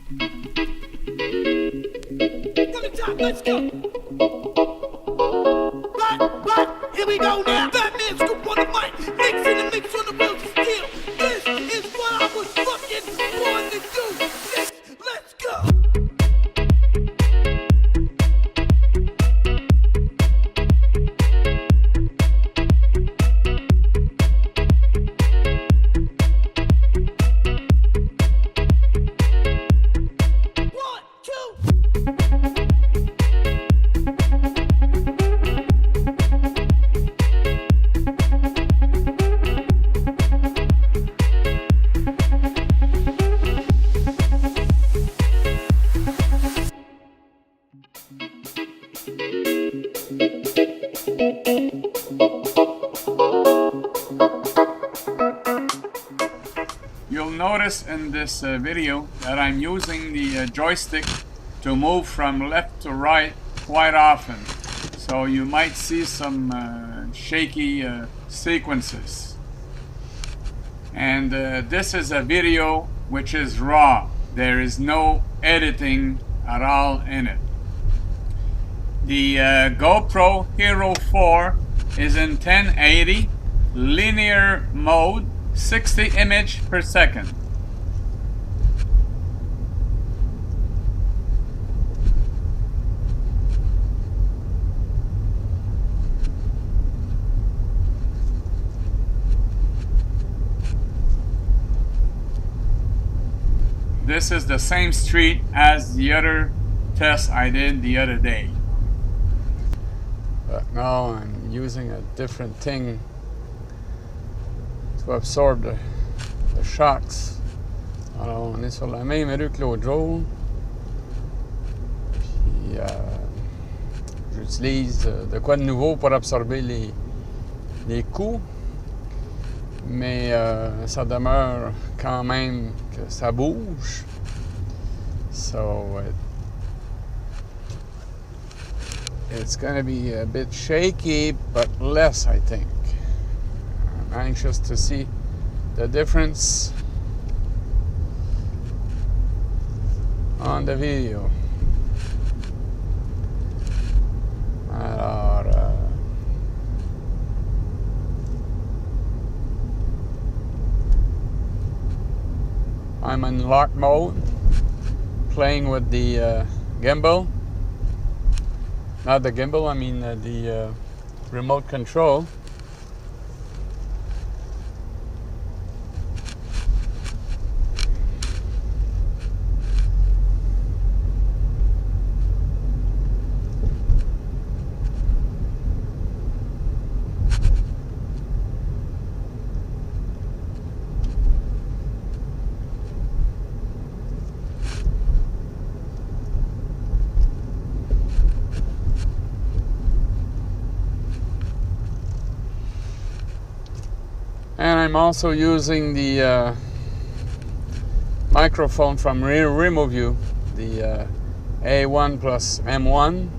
From the top, let's go. Right, here we go now. Fat man scoop on the mic, mixing the mix on the wheels of steel. This is what I was fucking born to do. Let's go. You'll notice in this video that I'm using the joystick to move from left to right quite often. So you might see some shaky sequences. And this is a video which is raw. There is no editing at all in it. The Gopro Hero 4 is in 1080 linear mode, 60 image per second. This is the same street as the other test I did the other day. But now I'm using a different thing to absorb the shocks. Alors on est sur la même rue que l'autre jour. Puis j'utilise de quoi de nouveau pour absorber les coups. Mais ça demeure quand même que ça bouge. So it's going to be a bit shaky, but less, I think. I'm anxious to see the difference on the video. Alors, I'm in lock mode, playing with the gimbal. Not the gimbal, I mean the remote control. And I'm also using the microphone from Removu, the A1+M1.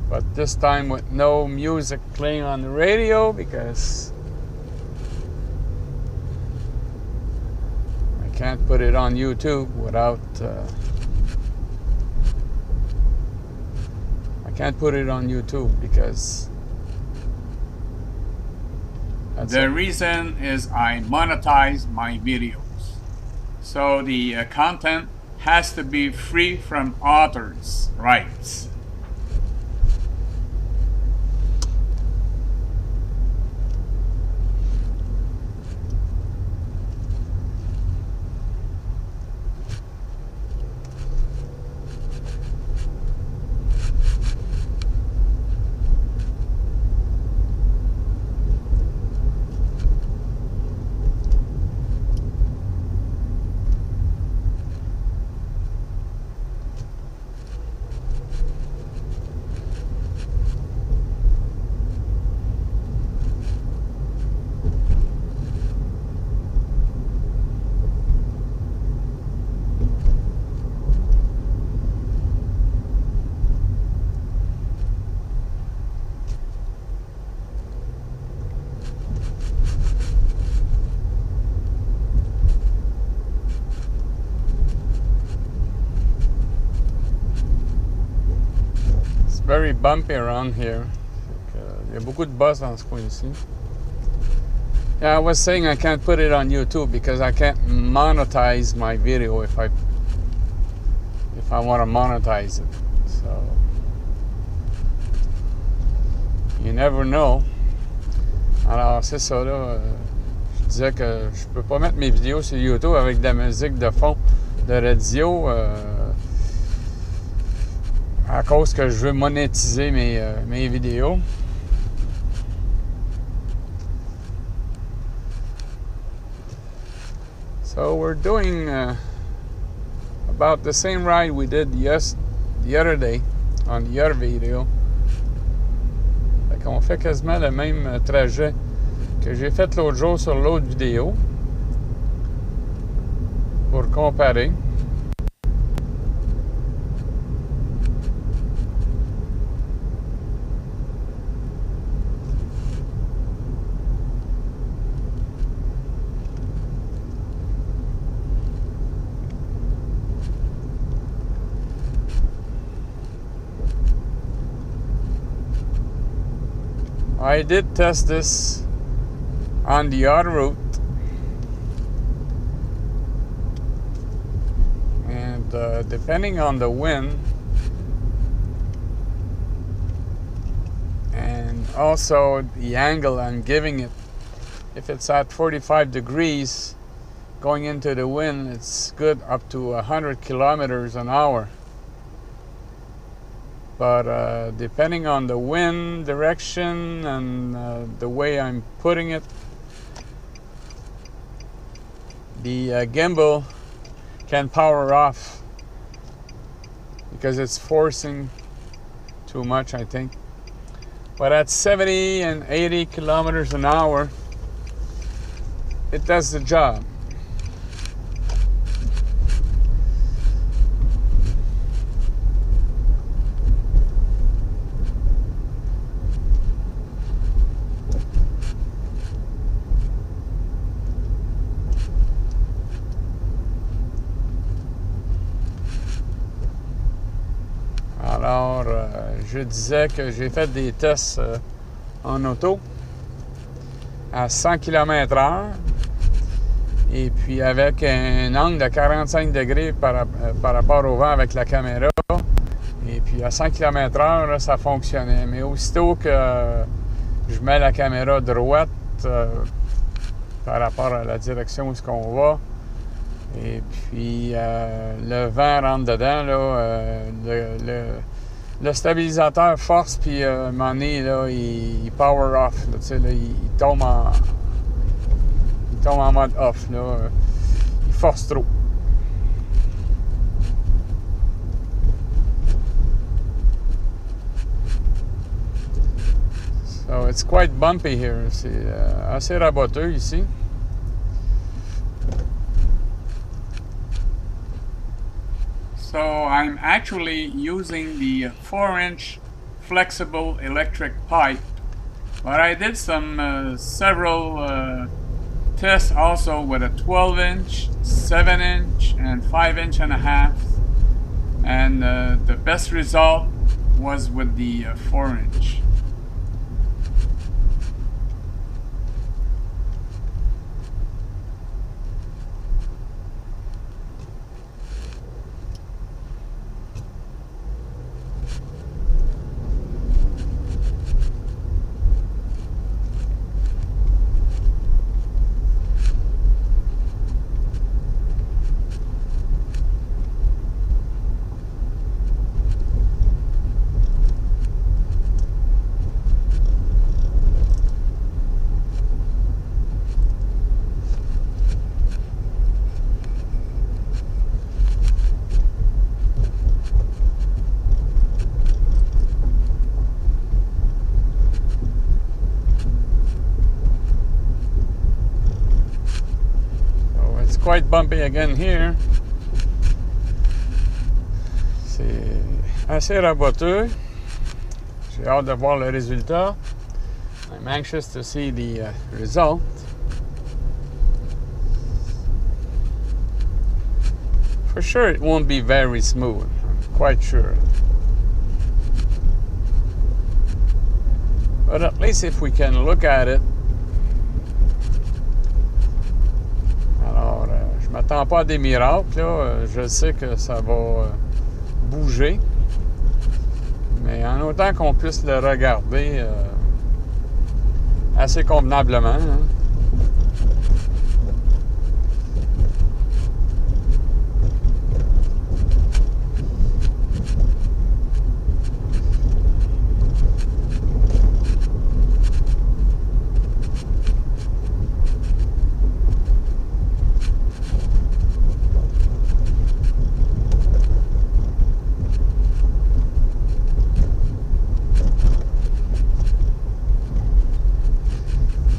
But this time with no music playing on the radio because I can't put it on YouTube without can't put it on YouTube because the reason is I monetize my videos, so the content has to be free from authors' rights. very bumpy around here. Il y a beaucoup de bosses dans ce coin-ci. Yeah, I was saying I can't put it on YouTube because I can't monetize my video if I want to monetize it. So you never know. Alors c'est ça là. Je disais que je peux pas mettre mes vidéos sur YouTube avec de la musique de fond de radio à cause que je veux monétiser mes vidéos. So we're doing about the same ride we did the other day on the other video. Fait qu'on fait quasiment le même trajet que j'ai fait l'autre jour sur l'autre vidéo pour comparer. I did test this on the other route, and depending on the wind and also the angle I'm giving it, if it's at 45 degrees going into the wind, it's good up to 100 kilometers an hour. But depending on the wind direction and the way I'm putting it, the gimbal can power off because it's forcing too much, I think. But at 70 and 80 kilometers an hour, it does the job. Alors, je disais que j'ai fait des tests en auto à 100 km/h et puis avec un angle de 45 degrés par rapport au vent avec la caméra. Et puis à 100 km/h, là, ça fonctionnait. Mais aussitôt que je mets la caméra droite par rapport à la direction où on va, et puis le vent rentre dedans, là, le stabilisateur force, puis à un moment donné, là, il power off. Là, là, il tombe en mode off. Là, il force trop. So it's quite bumpy here. C'est assez raboteux ici. So I'm actually using the 4-inch flexible electric pipe, but I did some several tests also with a 12-inch, 7-inch, and 5.5 inch, and the best result was with the 4-inch. Quite bumpy again here. C'est assez raboteux. J'ai hâte de voir le résultat. I'm anxious to see the result. For sure it won't be very smooth. I'm quite sure. But at least if we can look at it. Alors, je m'attends pas à des miracles, là. Je sais que ça va bouger. Mais en autant qu'on puisse le regarder assez convenablement. Hein.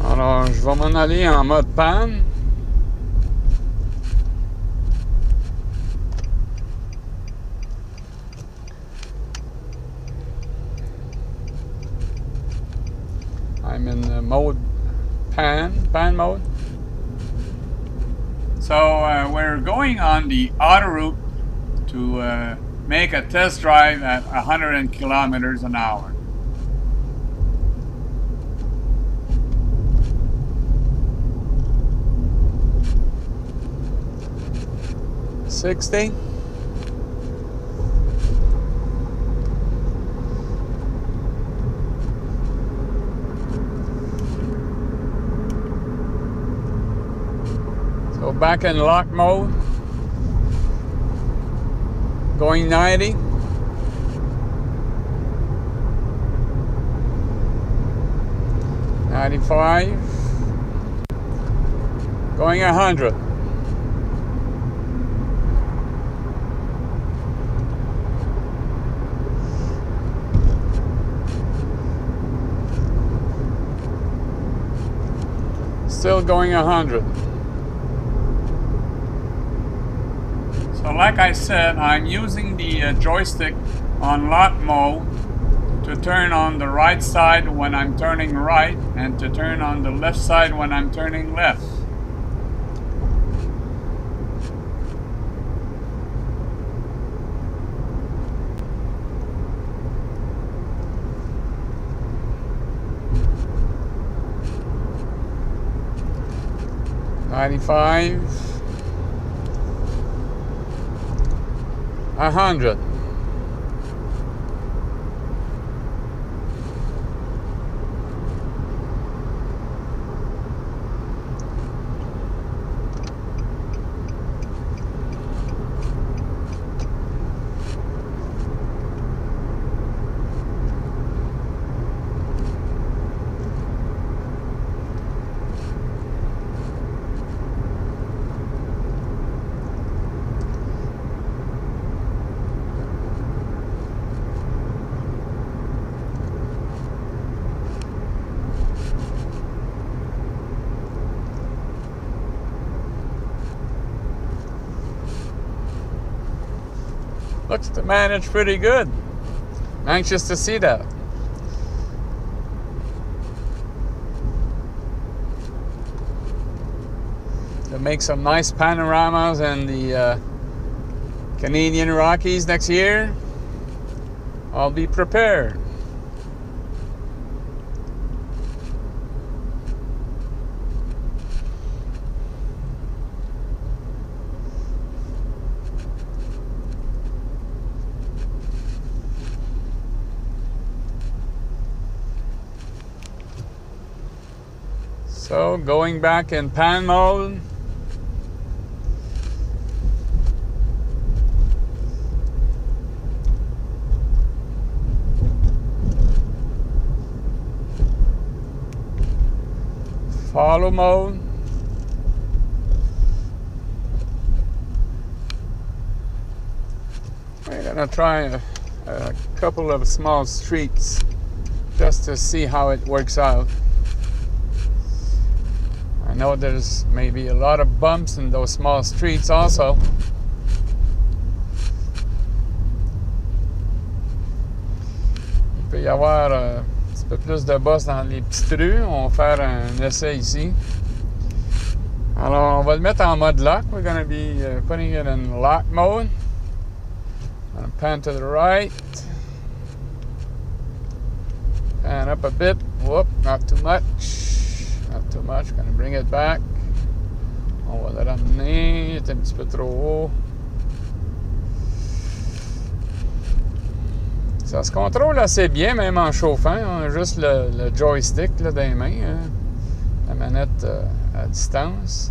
Alors, je vais m'en aller en mode panne. I'm in the mode pan mode. So we're going on the autoroute to make a test drive at 100 kilometers an hour. $60. So back in lock mode, going 90. $95. Going 100. Still going 100. So like I said, I'm using the joystick on lock mode to turn on the right side when I'm turning right and to turn on the left side when I'm turning left. $95. 100. Looks to manage pretty good. Anxious to see that. To make some nice panoramas in the Canadian Rockies next year. I'll be prepared. So going back in pan mode. Follow mode. We're gonna try a couple of small streaks just to see how it works out. I know there's maybe a lot of bumps in those small streets also. Il peut y avoir un petit peu plus de boss dans les petites rues. On va faire un essai ici. Alors, on va le mettre en mode lock. We're going to be putting it in lock mode. I'm going to pan to the right. Pan up a bit. Whoop, not too much. Not too much. Gonna bring it back. On va le ramener. Il est un petit peu trop haut. Ça se contrôle assez bien, même en chauffant. On a juste le joystick là, dans les mains. Hein. La manette à distance.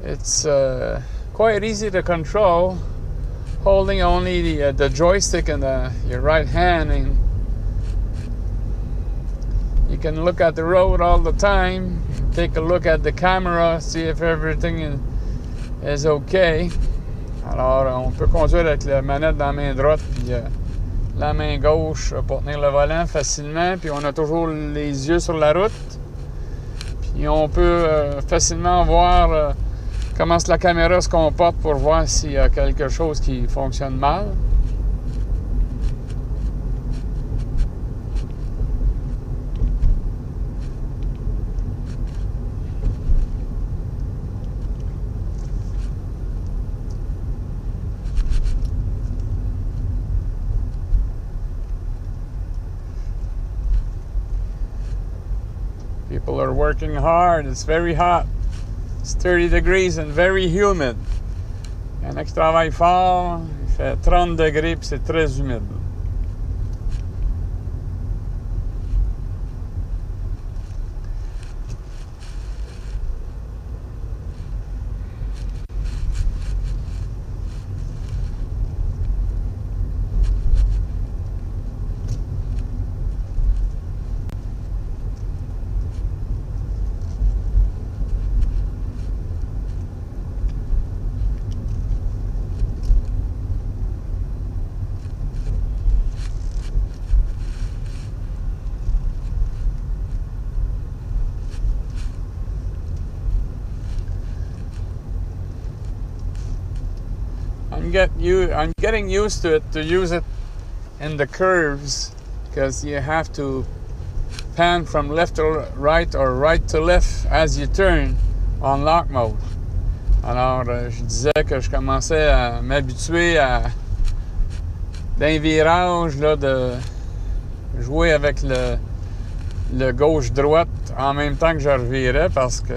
It's quite easy to control. Holding only the joystick in your right hand, and you can look at the road all the time, take a look at the camera, see if everything is okay. Alors, on peut conduire avec la manette dans la main droite puis la main gauche pour tenir le volant facilement, puis on a toujours les yeux sur la route. Puis on peut facilement voir comment la caméra se comporte pour voir s'il y a quelque chose qui fonctionne mal. People are working hard. It's very hot. It's 30 degrees and very humid. Il y en a qui travaillent fort. Il fait 30 degrés et c'est très humide. I'm getting used to it, to use it in the curves, because you have to pan from left to right or right to left as you turn on lock mode. Alors, je disais que je commençais à m'habituer à d'un virage là, de jouer avec le gauche-droite en même temps que je revirais, parce que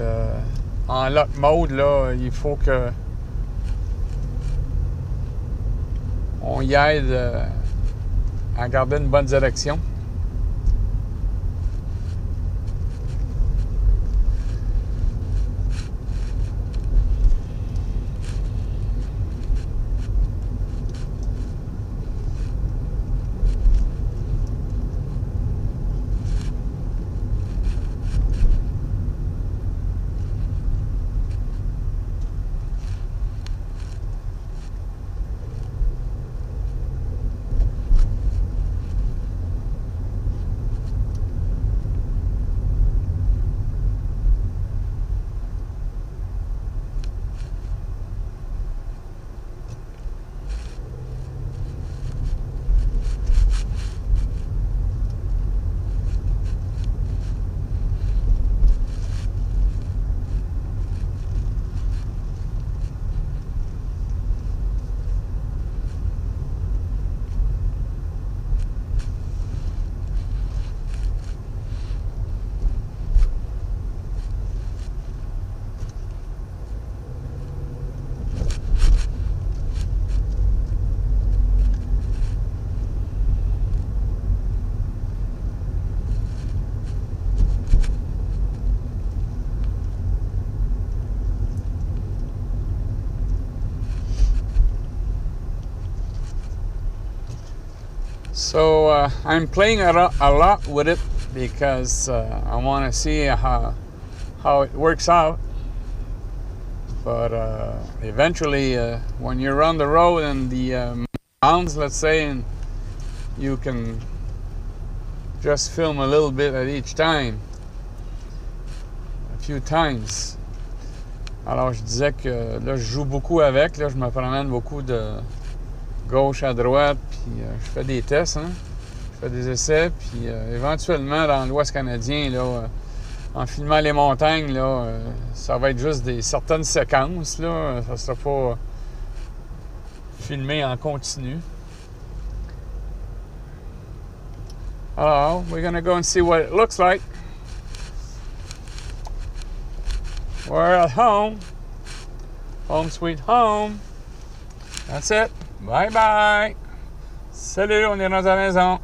en lock mode, là, il faut que on y aide à garder une bonne direction. So I'm playing a lot with it because I want to see how it works out. But eventually, when you're on the road and the mountains, let's say, and you can just film a little bit at each time, a few times. Alors je disais que là je joue beaucoup avec, là je me promène beaucoup de gauche à droite, puis je fais des tests, hein? Je fais des essais, puis éventuellement dans l'Ouest canadien, là, en filmant les montagnes, là, ça va être juste certaines séquences, là, ça sera pas filmé en continu. Oh, we're gonna go and see what it looks like. We're at home. Home sweet home. That's it. Bye bye. Salut, on est dans la maison.